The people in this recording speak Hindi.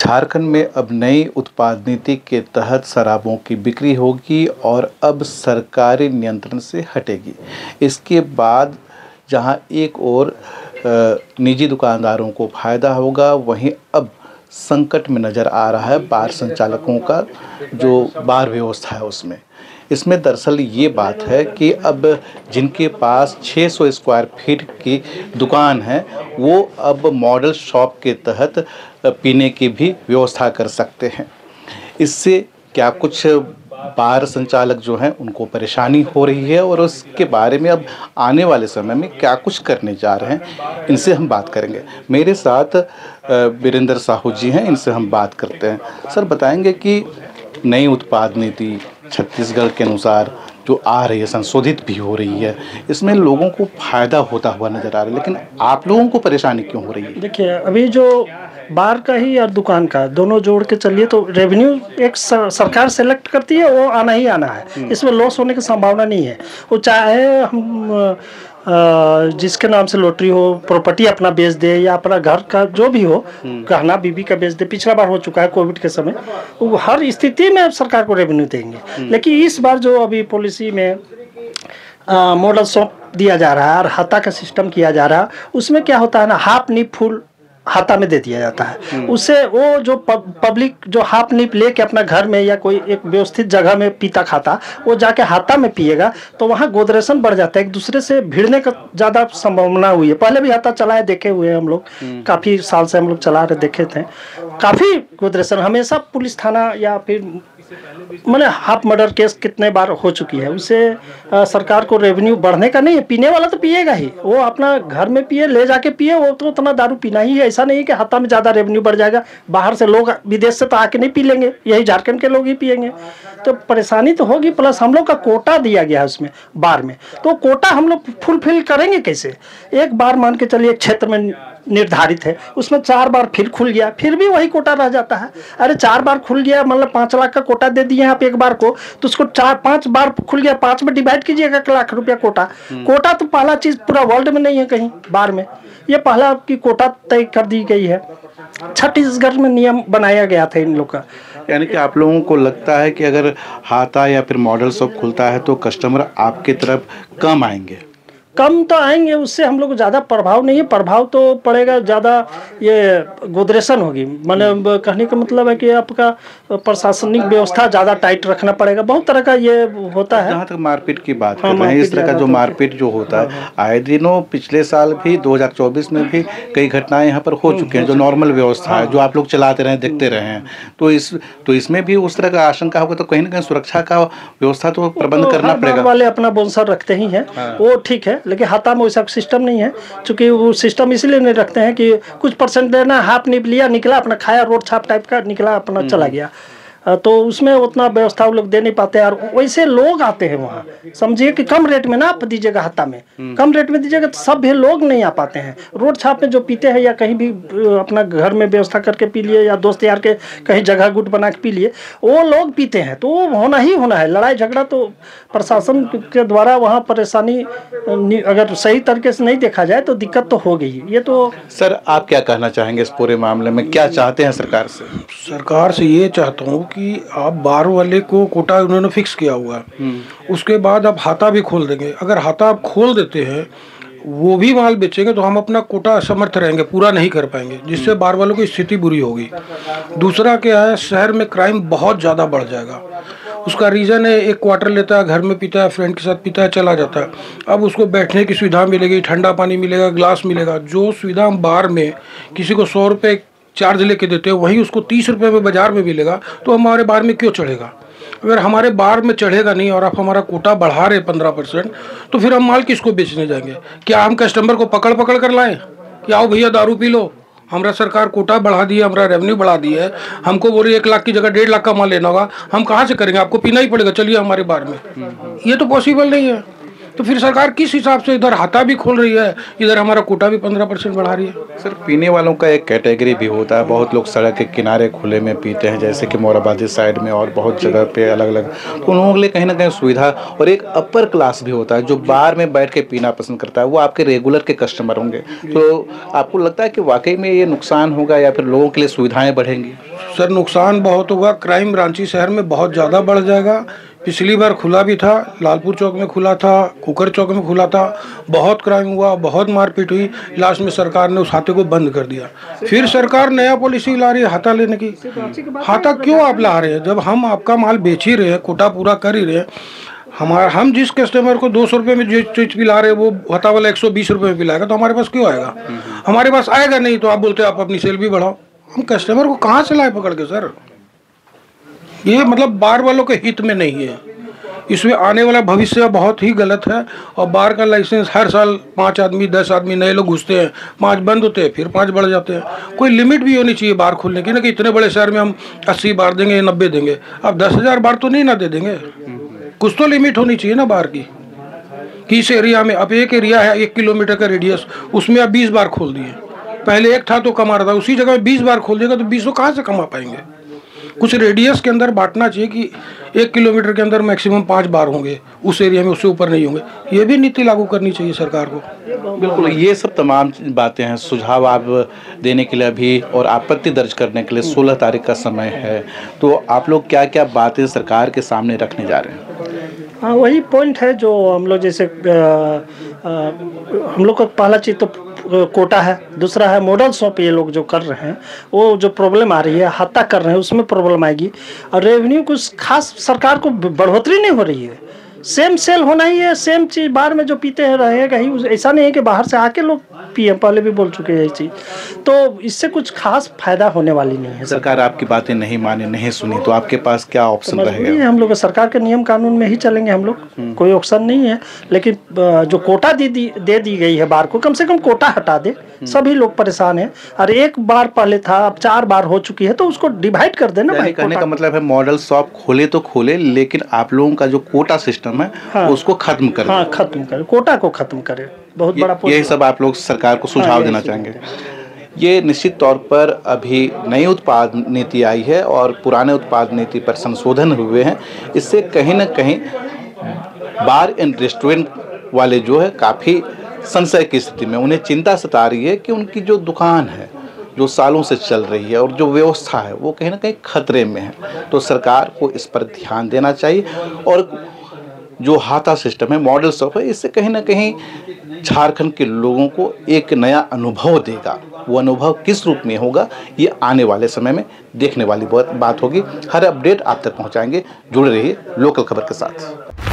झारखंड में अब नई उत्पाद नीति के तहत शराबों की बिक्री होगी और अब सरकारी नियंत्रण से हटेगी। इसके बाद जहां एक और निजी दुकानदारों को फ़ायदा होगा, वहीं अब संकट में नज़र आ रहा है बार संचालकों का जो बार व्यवस्था है उसमें। इसमें दरअसल ये बात है कि अब जिनके पास 600 स्क्वायर फीट की दुकान है वो अब मॉडल शॉप के तहत पीने की भी व्यवस्था कर सकते हैं। इससे क्या कुछ बार संचालक जो हैं उनको परेशानी हो रही है और उसके बारे में अब आने वाले समय में क्या कुछ करने जा रहे हैं, इनसे हम बात करेंगे। मेरे साथ वीरेंद्र साहू जी हैं, इनसे हम बात करते हैं। सर, बताएंगे कि नई उत्पाद नीति छत्तीसगढ़ के अनुसार जो आ रही है, संशोधित भी हो रही है, इसमें लोगों को फ़ायदा होता हुआ नज़र आ रहा है, लेकिन आप लोगों को परेशानी क्यों हो रही है? देखिए, अभी जो बार का ही और दुकान का दोनों जोड़ के चलिए तो रेवेन्यू एक सरकार सेलेक्ट करती है, वो आना ही आना है। इसमें लॉस होने की संभावना नहीं है। वो चाहे हम जिसके नाम से लॉटरी हो, प्रॉपर्टी अपना बेच दे या अपना घर का जो भी हो, गहना बीबी का बेच दे। पिछला बार हो चुका है कोविड के समय, वो हर स्थिति में सरकार को रेवेन्यू देंगे। लेकिन इस बार जो अभी पॉलिसी में मॉडल शॉप दिया जा रहा है और हाथा का सिस्टम किया जा रहा है, उसमें क्या होता है ना, हाफ नीप फुल हाथा में दे दिया जाता है। उससे वो जो पब्लिक जो हाफ नीप लेके अपना घर में या कोई एक व्यवस्थित जगह में पीता खाता, वो जाके हाथा में पिएगा तो वहाँ गोदरेशन बढ़ जाता है, एक दूसरे से भिड़ने का ज़्यादा संभावना हुई है। पहले भी हाथा चलाए देखे हुए हैं हम लोग, काफ़ी साल से हम लोग चला रहे देखे थे। काफ़ी गोदरेशन हमेशा पुलिस थाना या फिर मैंने हाफ मर्डर केस कितने बार हो चुकी है। उससे सरकार को रेवेन्यू बढ़ने का नहीं है। पीने वाला तो पिएगा ही, वो अपना घर में पिए, ले जाके पिए, वो तो उतना दारू पीना ही है। ऐसा नहीं है कि हाथा में ज़्यादा रेवेन्यू बढ़ जाएगा। बाहर से लोग विदेश से तो आके नहीं पी लेंगे, यही झारखंड के लोग ही पिएंगे, तो परेशानी तो होगी। प्लस हम लोग का कोटा दिया गया है उसमें बार में, तो कोटा हम लोग फुलफिल करेंगे कैसे? एक बार मान के चलिए क्षेत्र में निर्धारित है, उसमें 4 बार फिर खुल गया, फिर भी वही कोटा रह जाता है। अरे 4 बार खुल गया, मतलब 5 लाख का कोटा दे दिए आप एक बार को, तो उसको 4-5 बार खुल गया, 5 में डिवाइड कीजिएगा 1 लाख रुपया कोटा। कोटा तो पहला चीज पूरा वर्ल्ड में नहीं है कहीं बार में, ये पहला आपकी कोटा तय कर दी गई है। छत्तीसगढ़ में नियम बनाया गया था इन लोग का। यानी कि आप लोगों को लगता है कि अगर हाथा या फिर मॉडल शॉप खुलता है तो कस्टमर आपके तरफ कम आएंगे? कम तो आएंगे, उससे हम लोग को ज़्यादा प्रभाव नहीं है। प्रभाव तो पड़ेगा ज़्यादा, ये गोदरेशन होगी। मतलब कहने का मतलब है कि आपका प्रशासनिक व्यवस्था ज़्यादा टाइट रखना पड़ेगा। बहुत तरह का ये होता है। जहाँ तक मारपीट की बात कर रहे हैं, इस तरह का जो मारपीट जो होता है आए दिनों, पिछले साल भी 2024 में भी कई घटनाएं यहाँ पर हो चुकी हैं, जो नॉर्मल व्यवस्था है, जो आप लोग चलाते रहे, देखते रहे हैं, तो इसमें भी उस तरह का आशंका होगा। तो कहीं ना कहीं सुरक्षा का व्यवस्था तो प्रबंध करना पड़ेगा। वाले अपना बोनसर रखते ही हैं, वो ठीक है, लेकिन हाथा में वैसा सिस्टम नहीं है। चूंकि वो सिस्टम इसलिए नहीं रखते हैं कि कुछ परसेंट देना, हाफ नीप लिया, निकला, अपना खाया, रोड छाप टाइप का निकला, अपना चला गया। तो उसमें उतना व्यवस्था वो लोग दे नहीं पाते। और वैसे लोग आते हैं वहाँ, समझिए कि कम रेट में ना आप दीजिएगा, हाथा में कम रेट में दीजिएगा तो सब भी लोग नहीं आ पाते हैं। रोड छाप में जो पीते हैं या कहीं भी अपना घर में व्यवस्था करके पी लिए या दोस्त यार के कहीं जगह गुट बना के पी लिए, वो लोग पीते हैं, तो वो होना ही होना है। लड़ाई झगड़ा तो प्रशासन के द्वारा वहाँ परेशानी अगर सही तरीके से नहीं देखा जाए तो दिक्कत तो हो गई। ये तो सर, आप क्या कहना चाहेंगे इस पूरे मामले में? क्या चाहते हैं सरकार से? सरकार से ये चाहता हूँ कि आप बार वाले को कोटा उन्होंने फिक्स किया हुआ है, उसके बाद आप हाथा भी खोल देंगे। अगर हाथा आप खोल देते हैं, वो भी माल बेचेंगे, तो हम अपना कोटा असमर्थ रहेंगे, पूरा नहीं कर पाएंगे, जिससे बार वालों की स्थिति बुरी होगी। दूसरा क्या है, शहर में क्राइम बहुत ज़्यादा बढ़ जाएगा। उसका रीज़न है, एक क्वार्टर लेता है, घर में पीता है, फ्रेंड के साथ पीता है, चला जाता है। अब उसको बैठने की सुविधा मिलेगी, ठंडा पानी मिलेगा, ग्लास मिलेगा। जो सुविधा हम बार में किसी को 100 रुपये चार्ज लेके देते हैं, वही उसको 30 रुपये में बाजार में मिलेगा, तो हमारे बार में क्यों चढ़ेगा? अगर हमारे बार में चढ़ेगा नहीं और आप हमारा कोटा बढ़ा रहे 15%, तो फिर हम माल किसको बेचने जाएंगे? क्या हम कस्टमर को पकड़ पकड़ कर लाएं कि आओ भैया दारू पी लो? हमारा सरकार कोटा बढ़ा दी है, हमारा रेवेन्यू बढ़ा दी है, हमको बोली 1 लाख की जगह 1.5 लाख का माल लेना होगा, हम कहाँ से करेंगे? आपको पीना ही पड़ेगा, चलिए हमारे बार में। ये तो पॉसिबल नहीं है। तो फिर सरकार किस हिसाब से इधर हाथा भी खोल रही है, इधर हमारा कोटा भी 15% बढ़ा रही है? सर, पीने वालों का एक कैटेगरी भी होता है। बहुत लोग सड़क के किनारे खुले में पीते हैं, जैसे कि मोराबादी साइड में और बहुत जगह पे अलग अलग। तो उन लोगों के लिए कहीं ना कहीं सुविधा, और एक अपर क्लास भी होता है जो बार में बैठ के पीना पसंद करता है, वो आपके रेगुलर के कस्टमर होंगे। तो आपको लगता है कि वाकई में ये नुकसान होगा या फिर लोगों के लिए सुविधाएँ बढ़ेंगी? सर नुकसान बहुत होगा। क्राइम रांची शहर में बहुत ज़्यादा बढ़ जाएगा। पिछली बार खुला भी था, लालपुर चौक में खुला था, कुकर चौक में खुला था, बहुत क्राइम हुआ, बहुत मारपीट हुई। लास्ट में सरकार ने उस हाथे को बंद कर दिया। फिर सरकार नया पॉलिसी ला रही है हाथा लेने की। हाथा क्यों आप ला रहे हैं जब हम आपका माल बेच ही रहे हैं, कोटा पूरा कर ही रहे हैं। हम जिस कस्टमर को 200 रुपये में जो चीज़ पिला रहे हैं वो हाथा वाला 120 रुपये में पिलाएगा, तो हमारे पास क्यों आएगा? हमारे पास आएगा नहीं, तो आप बोलते हैं आप अपनी सेल भी बढ़ाओ। हम कस्टमर को कहाँ से लाए पकड़ के सर? ये मतलब बार वालों के हित में नहीं है। इसमें आने वाला भविष्य बहुत ही गलत है। और बार का लाइसेंस हर साल 5 आदमी 10 आदमी नए लोग घुसते हैं, 5 बंद होते हैं, फिर 5 बढ़ जाते हैं। कोई लिमिट भी होनी चाहिए बार खोलने की ना, कि इतने बड़े शहर में हम 80 बार देंगे, 90 देंगे। अब 10,000 बार तो नहीं ना दे देंगे, कुछ तो लिमिट होनी चाहिए ना बार की। कि इस एरिया में, अब एक एरिया है 1 किलोमीटर का रेडियस, उसमें अब 20 बार खोल दिए। पहले एक था तो कमा रहा था, उसी जगह 20 बार खोल देगा तो 20 कहाँ से कमा पाएंगे? कुछ रेडियस के अंदर बांटना चाहिए कि 1 किलोमीटर के अंदर मैक्सिमम 5 बार होंगे, उस एरिया में उससे ऊपर नहीं होंगे। ये भी नीति लागू करनी चाहिए सरकार को। बिल्कुल, ये सब तमाम बातें हैं। सुझाव आप देने के लिए अभी और आपत्ति दर्ज करने के लिए 16 तारीख का समय है, तो आप लोग क्या क्या बातें सरकार के सामने रखने जा रहे हैं? हाँ, वही पॉइंट है जो हम लोग जैसे हम लोग का पहला चीज़ तो कोटा है, दूसरा है मॉडल शॉप। ये लोग जो कर रहे हैं वो जो प्रॉब्लम आ रही है, हत्या कर रहे हैं, उसमें प्रॉब्लम आएगी। और रेवेन्यू कुछ खास सरकार को बढ़ोतरी नहीं हो रही है। सेम सेल होना ही है, सेम चीज़ बार में जो पीते हैं रहेगा ही। ऐसा नहीं है कि बाहर से आके लोग पिए, पहले भी बोल चुके हैं ये चीज़। तो इससे कुछ खास फायदा होने वाली नहीं है। सरकार आपकी बातें नहीं माने, नहीं सुनी, तो आपके पास क्या ऑप्शन रहेगा? हम लोग सरकार के नियम कानून में ही चलेंगे हम लोग, कोई ऑप्शन नहीं है। लेकिन जो कोटा दे दी गई है बार को, कम से कम कोटा हटा दे। सभी लोग परेशान हैं। और एक बार पहले था, अब 4 बार हो चुकी है, तो उसको डिवाइड कर देना भाई। कहने का मतलब है मॉडल शॉप खोले तो खोले, लेकिन आप लोगों का जो कोटा सिस्टम है हाँ, उसको खत्म करें। हाँ, खत्म करें, कोटा को खत्म करें। बहुत बड़ा यही सब आप लोग सरकार को सुझाव देना चाहेंगे? ये निश्चित तौर पर अभी नई उत्पाद नीति आई है और पुराने उत्पाद नीति पर संशोधन हुए हैं। इससे कहीं ना कहीं बार एंड रेस्टोरेंट वाले जो है काफ़ी संशय की स्थिति में, उन्हें चिंता सता रही है कि उनकी जो दुकान है जो सालों से चल रही है और जो व्यवस्था है वो कहीं ना कहीं खतरे में है। तो सरकार को इस पर ध्यान देना चाहिए। और जो हाथा सिस्टम है, मॉडल शॉप है, इससे कहीं ना कहीं झारखंड के लोगों को एक नया अनुभव देगा। वो अनुभव किस रूप में होगा ये आने वाले समय में देखने वाली बात होगी। हर अपडेट आप तक पहुंचाएंगे। जुड़े रहिए लोकल खबर के साथ।